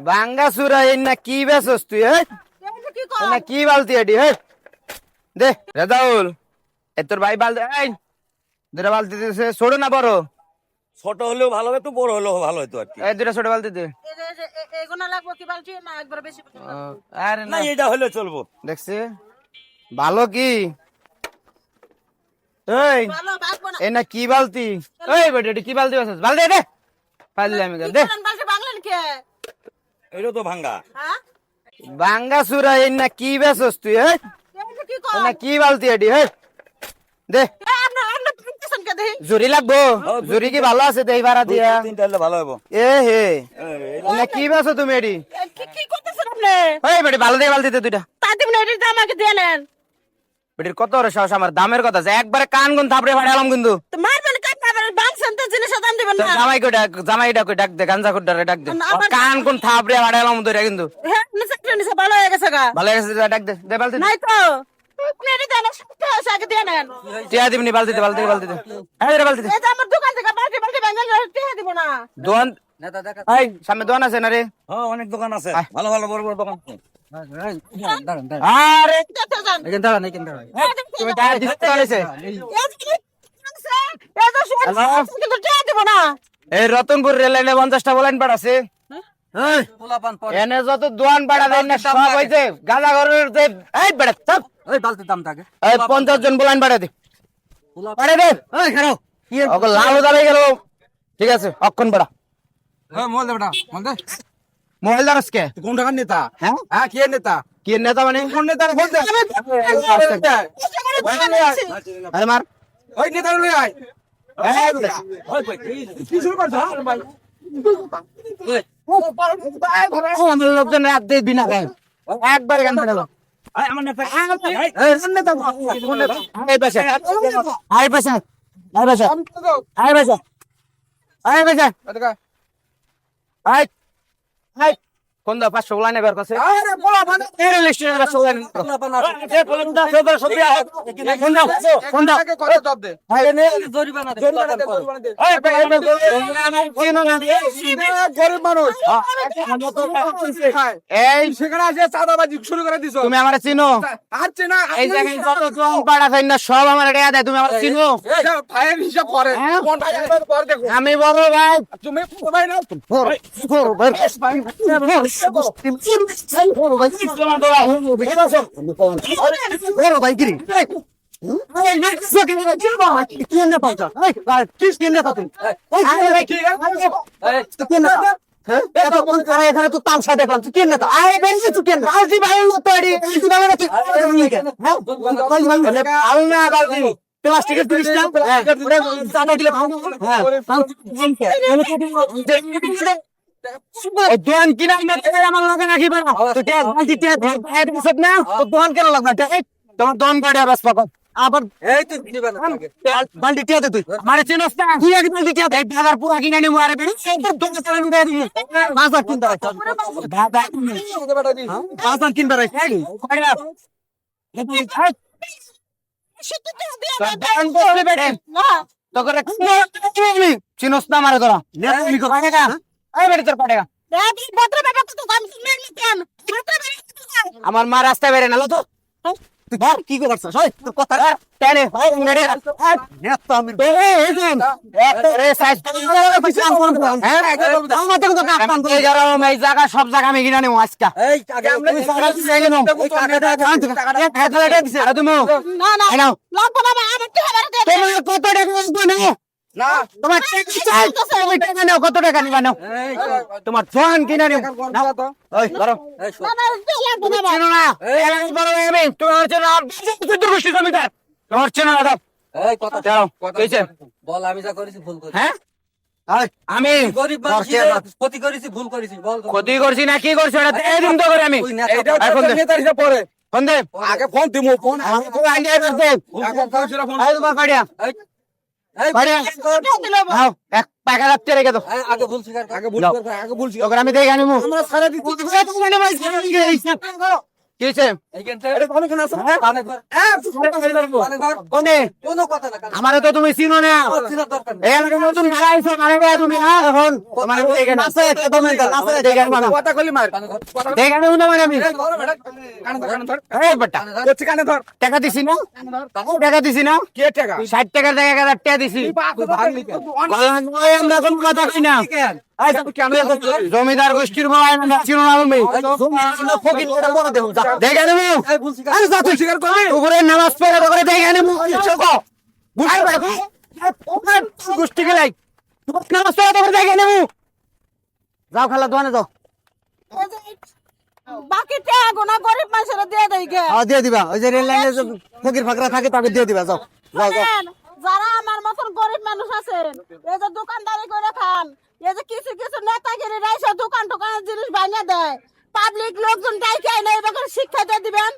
বাঙ্গাসুরা এই না কি বেছস তুই না কি বালতি এডি দে রেজাউল তোর ভাই বালতি দুটা বালতি দিছে ছোট না বড়? ছোট হলেও ভালো হতো, বড় হলেও ভালো হতো আর কি। এই দুটা ছোট বালতি দে। আরে না এটা হলে চলবো। দেখছে ভালো কি এই না কি বালতি? বেটা কি বালতি বেছস? বালতি দে পাইলে আমি দে। এটা তো ভাঙ্গা। বাঙ্গাসুরা এই না কি বেছস তুই না কি বালতি এডি দে। জুরি লাগবো? জুরি কি ভালো আছে দেই ভাড়া দিয়া? তিনটা হলে ভালো হবো। এ হে না কি বেছো তুমি এডি? কি করতেছেন আপনি? বেটি ভালো দিয়ে বালতিতে দুইটা তাদিম না এটা আমাকে দিয়ে নেন। বেটির কত ওরে সাহস, আমার দামের কথা আছে, একবারে কান গুন থাপড়ে ফাড়ালাম কিন্তু। তো মারবেন কাট না বাংসেন তো জিনিসের দাম দিবেন না। জামাই কই ডাক, জামাই ডাক, ডাক দে, গাঞ্জা কুড্ডারে ডাক দে। কান কোন থাপড়ে ফাড়ালাম ধরে কিন্তু। হ্যাঁ নিচে নিচে ভালো হয়ে গেছে গা। ভালো গেছে, ডাক দে, দে বালতি। নাই তো আপনি এটা দেন আগে দিয়ে নেন। টিয়া দিবনি বালতিতে, বালতিতে এই রে বালতিতে। এই যে আমার দোকান থেকে বালতি বালতি ভেঙে দিয়ে দিব না। দোকান এই সামনে দোকান আছে না রে? হ্যাঁ অনেক দোকান আছে, ভালো ভালো বড় বড় দোকান আছে। আরে দেখতে যান। তুমি টায়ার দিতে চলেছে। কিন্তু দিয়ে দিব না। এই রতনপুর রেল লাইনে 50টা বলাইন পাড়াছে। এনে যত দোয়ান পাড়া দেন না সব হইছে গাঁজা ঘরের যে এই বেড়া সব ওই বালতির দাম থাকে এই 50 জন বলাইন পাড়া দে, পাড়া দে। ওই খারাপ ওকে লাল দাঁড়াই গেল। ঠিক আছে অক্ষণ পাড়া। হ্যাঁ মোবাইল দে বেটা মোবাইল দে। মোবাইল দাঁড়াস কে? কোন টাকার নেতা? হ্যাঁ হ্যাঁ কে নেতা? কি নেতা মানে? কোন নেতা রে বল দে। আরে মার ওই নেতা লই আয়। এই বেটা। কি শুরু করছ ভাই? আমাদের লোকজন রাত দিয়ে বিনা গায়ে একবার গান ফেলে আমার নেতা এই পাশে আই পাশে আই পাশে আই পাশে আই পাশে আই আই কোন দা 500 বলা নেবার কাছে? আরে বলা মানে এই রেল স্টেশনের 500 বলা বলা বানা এই বলেন দা সব সব কোন দা আগে কত জব দে? আই নে জরিমানা দে জরিমানা দে। এই গরিব মানুষ এই সেখানে আছে চাঁদাবাজি শুরু করে দিছো। তুমি আমারে চিনো? আচ্ছা না এই জায়গায় যত জং পাড়া থাই না সব আমার টাকা দেয়, তুমি আমারে চিনো? ভাইয়ের হিসাব করে হ্যাঁ? কোন ভাইয়ের পর দেখো আমি বড় ভাই তুমি ভাই না এখানে তো তামসা দেখলাম, তুই কেন প্লাস্টিকের দোকান কিনা আমার লগে নাকি না দোকান কেন লাগবে তোমার দোকান কাটে বাস পাকন আবার এই তুই দিবা না আগে বালতি টিয়া দে তুই মারে চিনস না তুই এক বালতি টিয়া দে ঢাকার পুরা কিনে নি মারে বেড়ি দোকান চালান দে দি মাছ কিনতে হয় দাদা বেটা দি মাছ কিনতে হয় কয়টা দোকান করলে বেড়ে তো করে চিনস না মারে তোরা নি কো টাকা এই বেড়ি তোর টাকা আমার মা রাস্তায় বেরে নালো তো তুই ঘর কি করছস ওই তোর কথা টেনে ভাই নেড়ে নেতা আমি রে সাইজ হ্যাঁ আমাতে তো কাম করে যারা এই জায়গা সব জায়গা আমি কিনা নেব আজকে এই আগে তুমি সারা দিন এই নাও ওই টাকাটা টাকাটা দিছে আর তুমি না না নাও লাগবে না আমার টাকা দে। তুমি কত টাকা আসবে না না তোমার তুমি টাকা নাও, কত টাকা নিবা নাও এই তোমার ফোন কিনা নেব নাও তো ওই ধরো এই না না লাগবে না। চিনো না এই বড় আমি তোমার চেনা দুর্গোষ্ঠী জমিদার তোমার চেনা না এই কথা দাও কথা কইছে বল আমি যা করেছি ভুল করেছি হ্যাঁ আমি গরিব মানুষের ক্ষতি করেছি ভুল করেছি বল ক্ষতি করছি না কি করছি এটা এই দিন তো করে আমি এইটা এখন দে। নেতার হিসাব পরে ফোন দে আগে ফোন দিমু ফোন আমার ফোন আইডিয়া দে এখন কাউসিরা ফোন আই তোমার কাড়িয়া এই কাড়িয়া নাও এক টাকা রাখতে রেখে দাও আগে ভুল স্বীকার আগে ভুল যাও। করে আগে ভুল ওকে আমি দেখে আনিমু আমরা সারা দিন কি হয়েছে? এটা কোন কোন আছে পানি ঘর পানি ঘর কোনে? কোনো কথা না আমারে তো তুমি চিনো না। চিনার দরকার নেই এই এলাকায় নতুন ভাড়া আইছো, মানে ভাই তুমি এখন তোমার এখানে আছে একটা দমেন কাল আছে দেখেন মানে কথা কইলি মার পানি ঘর দেখেন না মানে আমি ধর বেটা কানে ধর এই বেটা করছি কানে ধর টাকা দিছি না, টাকা দিছি না, কে টাকা 60 টাকার জায়গায় 1000 টাকা দিছি। ওই আমরা কোন কথা কই না। এই তো কেন জমিদার গোষ্ঠীর ভাই না চিনো না আমি ফকির করে বড় দেব দেখেন আমি এই বলছি আরে যা তুই স্বীকার করবি উপরে নামাজ পড়ে করে দেখেন আমি চোখো বুঝাই গোষ্ঠী গেলাই নামাজ পড়ে করে দেখেন আমি যাও খালা দোকানে যাও। বাকি টাকা গোনা গরিব মানুষেরা দিয়ে দেই গে দিয়ে দিবা ওই যে রেল লাইনে যে ফকির ফাকরা থাকে তাকে দিয়ে দিবা যাও যাও যাও শোনেন, যারা আমার মতন গরিব মানুষ আছেন এই যে দোকানদারি করে খান, এই যে কিছু কিছু নেতাগিরি রাইসা দোকান টোকানের জিনিস ভাঙা দেয়, পাবলিক লোকজন ডাইকে এনে এবার শিক্ষা দিয়ে দিবেন।